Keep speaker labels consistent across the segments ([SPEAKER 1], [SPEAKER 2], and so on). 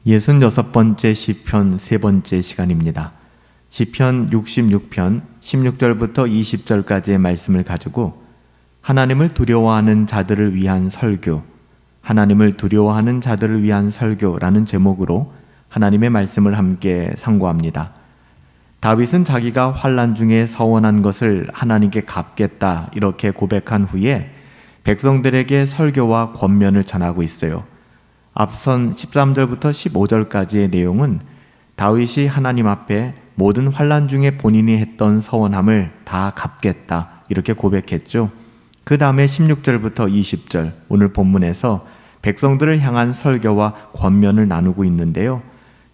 [SPEAKER 1] 66번째 시편 세 번째 시간입니다. 시편 66편 16절부터 20절까지의 말씀을 가지고 하나님을 두려워하는 자들을 위한 설교, 하나님을 두려워하는 자들을 위한 설교라는 제목으로 하나님의 말씀을 함께 상고합니다. 다윗은 자기가 환난 중에 서원한 것을 하나님께 갚겠다 이렇게 고백한 후에 백성들에게 설교와 권면을 전하고 있어요. 앞선 13절부터 15절까지의 내용은 다윗이 하나님 앞에 모든 환난 중에 본인이 했던 서원함을 다 갚겠다 이렇게 고백했죠. 그 다음에 16절부터 20절 오늘 본문에서 백성들을 향한 설교와 권면을 나누고 있는데요.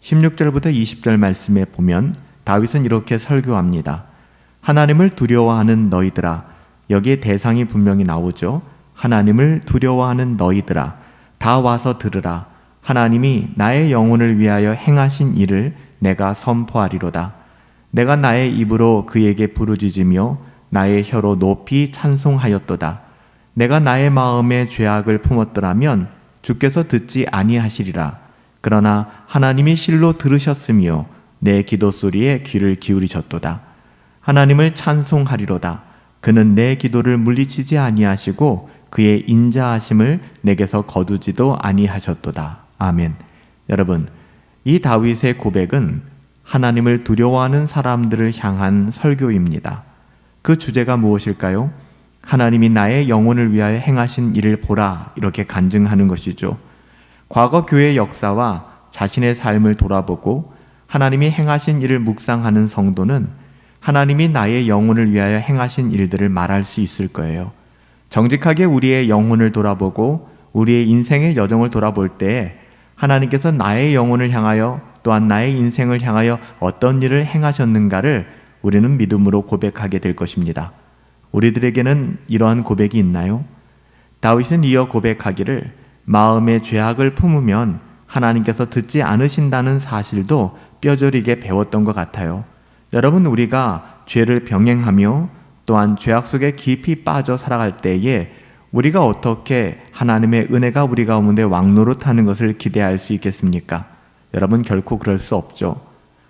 [SPEAKER 1] 16절부터 20절 말씀에 보면 다윗은 이렇게 설교합니다. 하나님을 두려워하는 너희들아. 여기에 대상이 분명히 나오죠. 하나님을 두려워하는 너희들아. 다 와서 들으라. 하나님이 나의 영혼을 위하여 행하신 일을 내가 선포하리로다. 내가 나의 입으로 그에게 부르짖으며 나의 혀로 높이 찬송하였도다. 내가 나의 마음에 죄악을 품었더라면 주께서 듣지 아니하시리라. 그러나 하나님이 실로 들으셨으며 내 기도 소리에 귀를 기울이셨도다. 하나님을 찬송하리로다. 그는 내 기도를 물리치지 아니하시고 그의 인자하심을 내게서 거두지도 아니하셨도다. 아멘. 여러분, 이 다윗의 고백은 하나님을 두려워하는 사람들을 향한 설교입니다. 그 주제가 무엇일까요? 하나님이 나의 영혼을 위하여 행하신 일을 보라 이렇게 간증하는 것이죠. 과거 교회의 역사와 자신의 삶을 돌아보고 하나님이 행하신 일을 묵상하는 성도는 하나님이 나의 영혼을 위하여 행하신 일들을 말할 수 있을 거예요. 정직하게 우리의 영혼을 돌아보고 우리의 인생의 여정을 돌아볼 때 하나님께서 나의 영혼을 향하여 또한 나의 인생을 향하여 어떤 일을 행하셨는가를 우리는 믿음으로 고백하게 될 것입니다. 우리들에게는 이러한 고백이 있나요? 다윗은 이어 고백하기를 마음의 죄악을 품으면 하나님께서 듣지 않으신다는 사실도 뼈저리게 배웠던 것 같아요. 여러분, 우리가 죄를 병행하며 또한 죄악 속에 깊이 빠져 살아갈 때에 우리가 어떻게 하나님의 은혜가 우리 가운데 왕노릇하는 것을 기대할 수 있겠습니까? 여러분, 결코 그럴 수 없죠.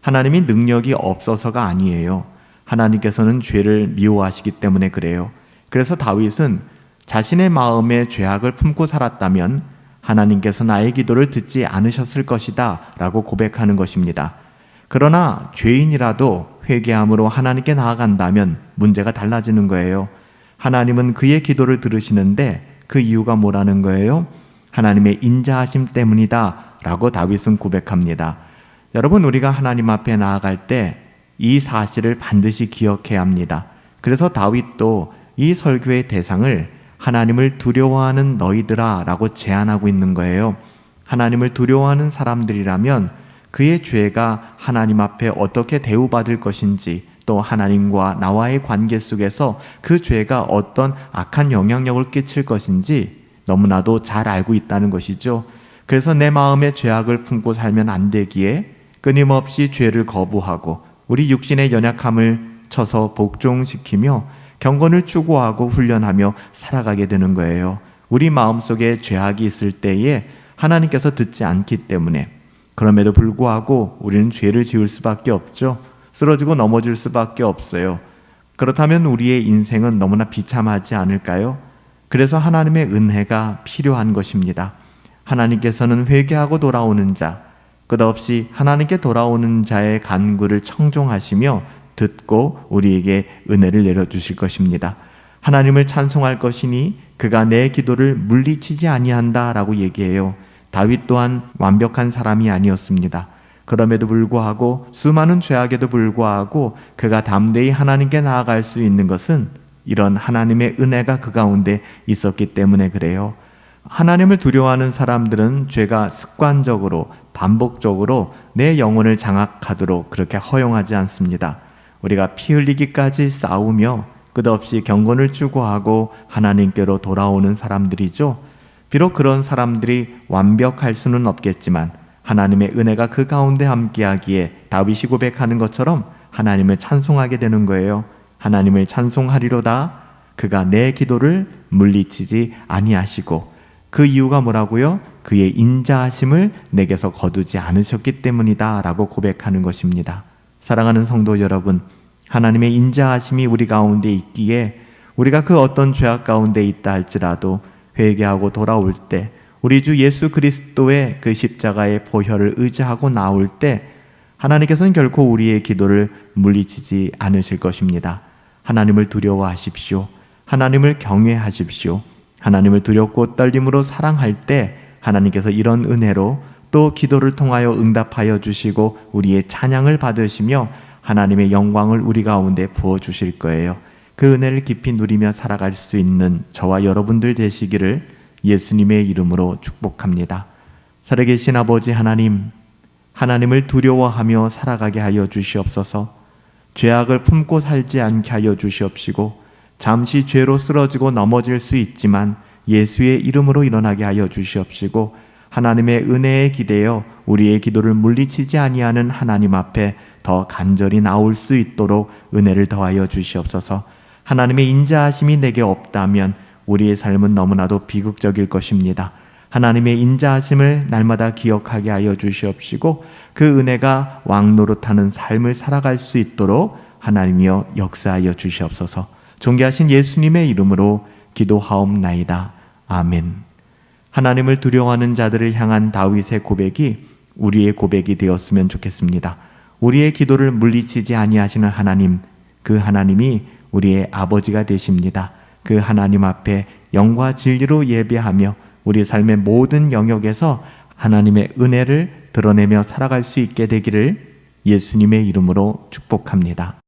[SPEAKER 1] 하나님이 능력이 없어서가 아니에요. 하나님께서는 죄를 미워하시기 때문에 그래요. 그래서 다윗은 자신의 마음에 죄악을 품고 살았다면 하나님께서 나의 기도를 듣지 않으셨을 것이다 라고 고백하는 것입니다. 그러나 죄인이라도 회개함으로 하나님께 나아간다면 문제가 달라지는 거예요. 하나님은 그의 기도를 들으시는데 그 이유가 뭐라는 거예요? 하나님의 인자하심 때문이다 라고 다윗은 고백합니다. 여러분, 우리가 하나님 앞에 나아갈 때 이 사실을 반드시 기억해야 합니다. 그래서 다윗도 이 설교의 대상을 하나님을 두려워하는 너희들아 라고 제안하고 있는 거예요. 하나님을 두려워하는 사람들이라면 그의 죄가 하나님 앞에 어떻게 대우받을 것인지, 또 하나님과 나와의 관계 속에서 그 죄가 어떤 악한 영향력을 끼칠 것인지 너무나도 잘 알고 있다는 것이죠. 그래서 내 마음에 죄악을 품고 살면 안 되기에 끊임없이 죄를 거부하고 우리 육신의 연약함을 쳐서 복종시키며 경건을 추구하고 훈련하며 살아가게 되는 거예요. 우리 마음속에 죄악이 있을 때에 하나님께서 듣지 않기 때문에, 그럼에도 불구하고 우리는 죄를 지을 수밖에 없죠. 쓰러지고 넘어질 수밖에 없어요. 그렇다면 우리의 인생은 너무나 비참하지 않을까요? 그래서 하나님의 은혜가 필요한 것입니다. 하나님께서는 회개하고 돌아오는 자, 끝없이 하나님께 돌아오는 자의 간구를 청종하시며 듣고 우리에게 은혜를 내려주실 것입니다. 하나님을 찬송할 것이니 그가 내 기도를 물리치지 아니한다 라고 얘기해요. 다윗 또한 완벽한 사람이 아니었습니다. 그럼에도 불구하고 수많은 죄악에도 불구하고 그가 담대히 하나님께 나아갈 수 있는 것은 이런 하나님의 은혜가 그 가운데 있었기 때문에 그래요. 하나님을 두려워하는 사람들은 죄가 습관적으로 반복적으로 내 영혼을 장악하도록 그렇게 허용하지 않습니다. 우리가 피 흘리기까지 싸우며 끝없이 경건을 추구하고 하나님께로 돌아오는 사람들이죠. 비록 그런 사람들이 완벽할 수는 없겠지만 하나님의 은혜가 그 가운데 함께하기에 다윗이 고백하는 것처럼 하나님을 찬송하게 되는 거예요. 하나님을 찬송하리로다. 그가 내 기도를 물리치지 아니하시고, 그 이유가 뭐라고요? 그의 인자하심을 내게서 거두지 않으셨기 때문이다 라고 고백하는 것입니다. 사랑하는 성도 여러분, 하나님의 인자하심이 우리 가운데 있기에 우리가 그 어떤 죄악 가운데 있다 할지라도 회개하고 돌아올 때, 우리 주 예수 그리스도의 그 십자가의 보혈을 의지하고 나올 때 하나님께서는 결코 우리의 기도를 물리치지 않으실 것입니다. 하나님을 두려워하십시오. 하나님을 경외하십시오. 하나님을 두렵고 떨림으로 사랑할 때 하나님께서 이런 은혜로 또 기도를 통하여 응답하여 주시고 우리의 찬양을 받으시며 하나님의 영광을 우리 가운데 부어주실 거예요. 그 은혜를 깊이 누리며 살아갈 수 있는 저와 여러분들 되시기를 예수님의 이름으로 축복합니다. 살아계신 아버지 하나님, 하나님을 두려워하며 살아가게 하여 주시옵소서. 죄악을 품고 살지 않게 하여 주시옵시고 잠시 죄로 쓰러지고 넘어질 수 있지만 예수의 이름으로 일어나게 하여 주시옵시고 하나님의 은혜에 기대어 우리의 기도를 물리치지 아니하는 하나님 앞에 더 간절히 나올 수 있도록 은혜를 더하여 주시옵소서. 하나님의 인자하심이 내게 없다면 우리의 삶은 너무나도 비극적일 것입니다. 하나님의 인자하심을 날마다 기억하게 하여 주시옵시고 그 은혜가 왕노릇하는 삶을 살아갈 수 있도록 하나님이여 역사하여 주시옵소서. 존귀하신 예수님의 이름으로 기도하옵나이다. 아멘. 하나님을 두려워하는 자들을 향한 다윗의 고백이 우리의 고백이 되었으면 좋겠습니다. 우리의 기도를 물리치지 아니하시는 하나님, 그 하나님이 우리의 아버지가 되십니다. 그 하나님 앞에 영과 진리로 예배하며 우리 삶의 모든 영역에서 하나님의 은혜를 드러내며 살아갈 수 있게 되기를 예수님의 이름으로 축복합니다.